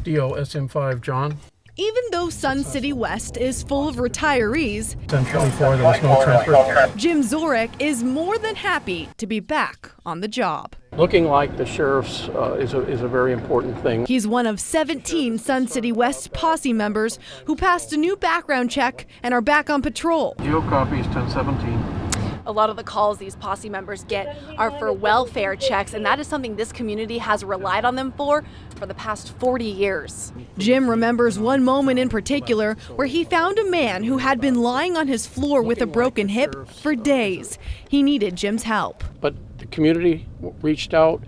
DO SM5, John. Even though Sun City West is full of retirees, 1024, there was no transfer. Jim Zorek is more than happy to be back on the job. Looking like the sheriff's is a very important thing. He's one of 17 Sun City West Posse members who passed a new background check and are back on patrol. DO copies 1017. A lot of the calls these posse members get are for welfare checks, and that is something this community has relied on them for the past 40 years. Jim remembers one moment in particular where he found a man who had been lying on his floor with a broken hip for days. He needed Jim's help. But the community reached out,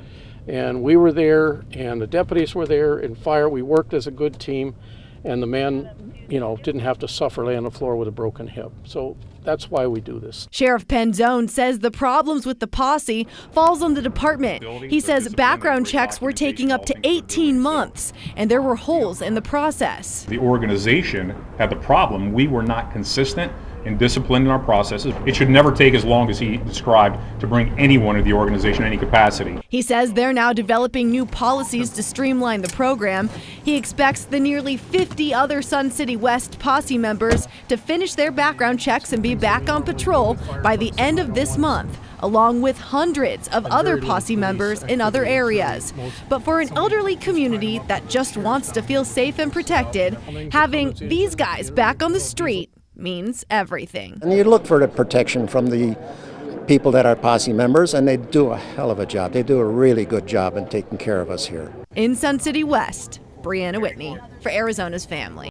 and we were there, and the deputies were there, and fire. We worked as a good team, and the man, didn't have to suffer laying on the floor with a broken hip. So that's why we do this. Sheriff Penzone says the problems with the posse falls on the department. He says background checks were taking up to 18 months, and there were holes in the process. The organization had the problem. We were not consistent and disciplined in our processes. It should never take as long as he described to bring anyone to the organization in any capacity. He says they're now developing new policies to streamline the program. He expects the nearly 50 other Sun City West Posse members to finish their background checks and be back on patrol by the end of this month, along with hundreds of other posse members in other areas. But for an elderly community that just wants to feel safe and protected, having these guys back on the street means everything. And you look for the protection from the people that are posse members, and they do a hell of a job. They do a really good job in taking care of us here. In Sun City West, Brianna Whitney for Arizona's Family.